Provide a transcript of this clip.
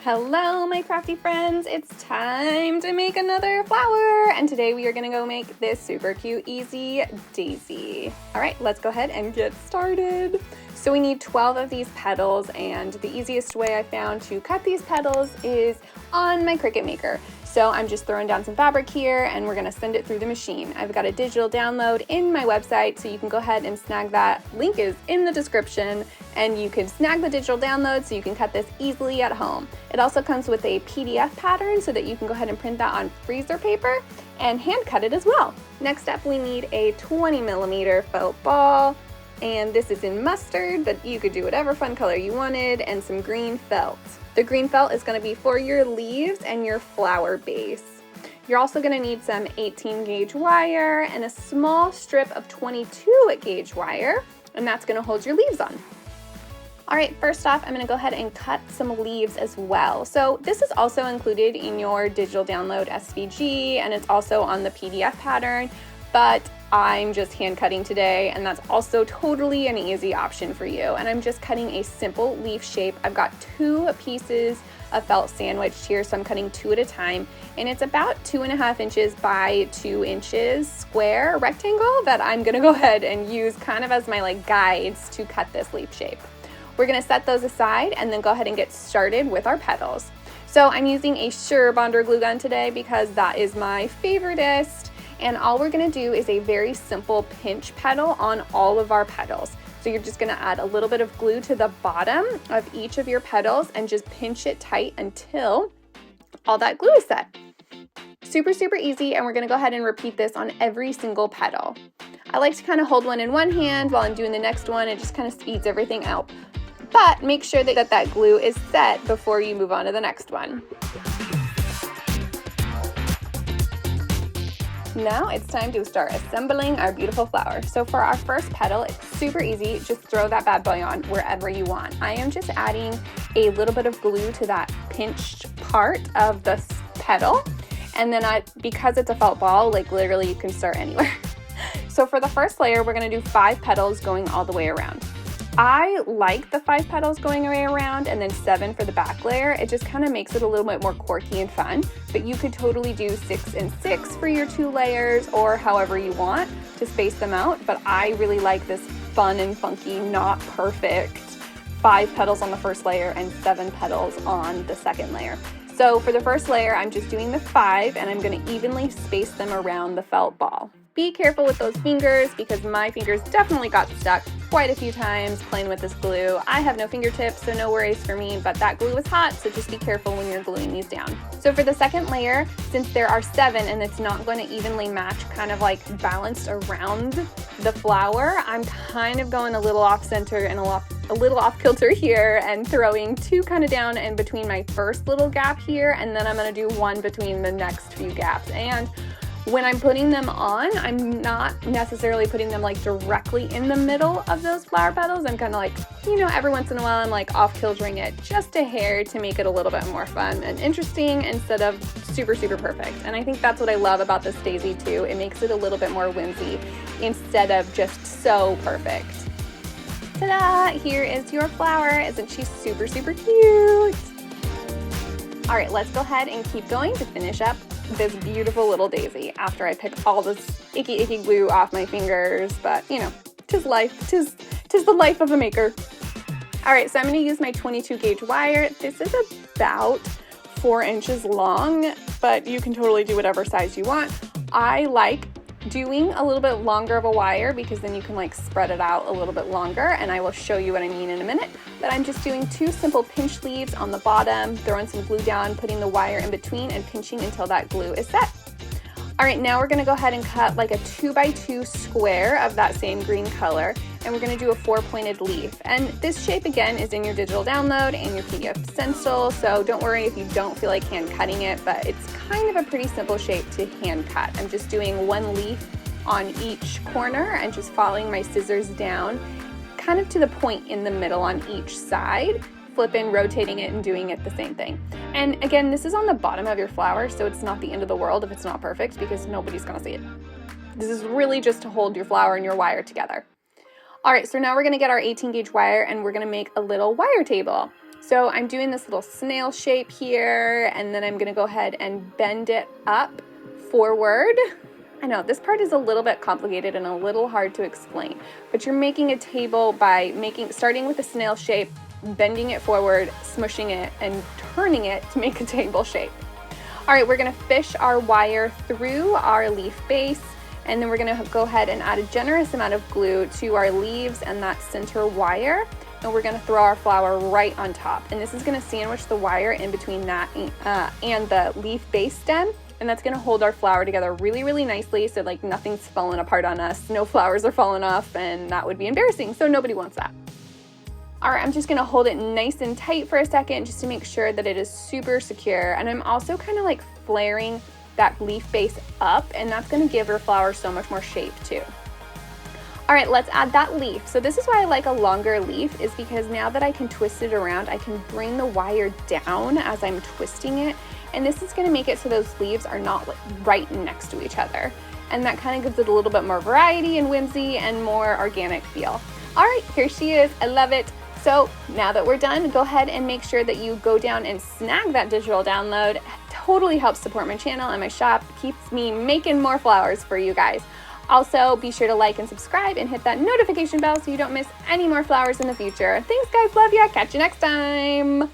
Hello, my crafty friends. It's time to make another flower. And today we are gonna go make this super cute, easy daisy. All right, let's go ahead and get started. So we need 12 of these petals, and the easiest way I found to cut these petals is on my Cricut Maker. So I'm just throwing down some fabric here and we're gonna send it through the machine. I've got a digital download in my website, so you can go ahead and snag that. Link is in the description, and you can snag the digital download so you can cut this easily at home. It also comes with a PDF pattern so that you can go ahead and print that on freezer paper and hand cut it as well. Next up, we need a 20mm felt ball, and this is in mustard, but you could do whatever fun color you wanted, and some green felt. The green felt is going to be for your leaves and your flower base. You're also going to need some 18 gauge wire and a small strip of 22 gauge wire, and that's going to hold your leaves on. All right, first off, I'm going to go ahead and cut some leaves as well. So this is also included in your digital download SVG, and it's also on the PDF pattern, but I'm just hand cutting today, and that's also totally an easy option for you. And I'm just cutting a simple leaf shape. I've got 2 pieces of felt sandwiched here, so I'm cutting 2 at a time, and it's about 2.5 inches by 2 inches square rectangle that I'm gonna go ahead and use kind of as my guides to cut this leaf shape. We're gonna set those aside and then go ahead and get started with our petals. So I'm using a Sure Bonder glue gun today because that is my favoriteest. And all we're gonna do is a very simple pinch petal on all of our petals. So you're just gonna add a little bit of glue to the bottom of each of your petals and just pinch it tight until all that glue is set. Super, super easy, and we're gonna go ahead and repeat this on every single petal. I like to kind of hold one in one hand while I'm doing the next one. It just kind of speeds everything out. But make sure that that glue is set before you move on to the next one. Now it's time to start assembling our beautiful flower. So for our first petal, it's super easy. Just throw that bad boy on wherever you want. I am just adding a little bit of glue to that pinched part of the petal. And then because it's a felt ball, literally you can start anywhere. So for the first layer, we're gonna do 5 petals going all the way around. I like the 5 petals going way around and then 7 for the back layer. It just kind of makes it a little bit more quirky and fun, but you could totally do 6 and 6 for your 2 layers or however you want to space them out. But I really like this fun and funky, not perfect 5 petals on the first layer and 7 petals on the second layer. So for the first layer, I'm just doing the 5 and I'm going to evenly space them around the felt ball. Be careful with those fingers because my fingers definitely got stuck quite a few times playing with this glue. I have no fingertips, so no worries for me, but that glue was hot, so just be careful when you're gluing these down. So for the second layer, since there are 7 and it's not going to evenly match, kind of balanced around the flower, I'm kind of going a little off center and a little off kilter here and throwing 2 kind of down in between my first little gap here, and then I'm going to do 1 between the next few gaps. And when I'm putting them on, I'm not necessarily putting them directly in the middle of those flower petals. I'm kind of every once in a while I'm off kiltering it just a hair to make it a little bit more fun and interesting instead of super, super perfect. And I think that's what I love about this daisy too. It makes it a little bit more whimsy instead of just so perfect. Ta-da! Here is your flower. Isn't she super, super cute? All right, let's go ahead and keep going to finish up this beautiful little daisy after I pick all this icky glue off my fingers, but tis life, tis the life of a maker. All right, so I'm gonna use my 22 gauge wire. This is about 4 inches long, but you can totally do whatever size you want. I like doing a little bit longer of a wire because then you can spread it out a little bit longer, and I will show you what I mean in a minute. But I'm just doing 2 simple pinch leaves on the bottom, throwing some glue down, putting the wire in between and pinching until that glue is set. All right, now we're gonna go ahead and cut a 2 by 2 square of that same green color, and we're gonna do a 4-pointed leaf. And this shape again is in your digital download and your PDF stencil, so don't worry if you don't feel like hand cutting it, but it's kind of a pretty simple shape to hand cut. I'm just doing 1 leaf on each corner and just following my scissors down kind of to the point in the middle on each side, flipping, rotating it, and doing it the same thing. And again, this is on the bottom of your flower, so it's not the end of the world if it's not perfect because nobody's gonna see it. This is really just to hold your flower and your wire together. All right, so now we're gonna get our 18 gauge wire and we're gonna make a little wire table. So I'm doing this little snail shape here, and then I'm gonna go ahead and bend it up forward. I know this part is a little bit complicated and a little hard to explain, but you're making a table by starting with a snail shape, bending it forward, smushing it, and turning it to make a table shape. All right, we're gonna fish our wire through our leaf base, and then we're gonna go ahead and add a generous amount of glue to our leaves and that center wire, and we're gonna throw our flower right on top. And this is gonna sandwich the wire in between that and the leaf base stem, and that's gonna hold our flower together really, really nicely, so like nothing's falling apart on us, no flowers are falling off, and that would be embarrassing, so nobody wants that. All right, I'm just gonna hold it nice and tight for a second just to make sure that it is super secure. And I'm also kind of like flaring that leaf base up, and that's gonna give your flower so much more shape too. All right, let's add that leaf. So this is why I like a longer leaf, is because now that I can twist it around, I can bring the wire down as I'm twisting it. And this is gonna make it so those leaves are not like right next to each other. And that kind of gives it a little bit more variety and whimsy and more organic feel. All right, here she is, I love it. So now that we're done, go ahead and make sure that you go down and snag that digital download. It totally helps support my channel and my shop, keeps me making more flowers for you guys. Also, be sure to like and subscribe and hit that notification bell so you don't miss any more flowers in the future. Thanks guys, love ya, catch you next time.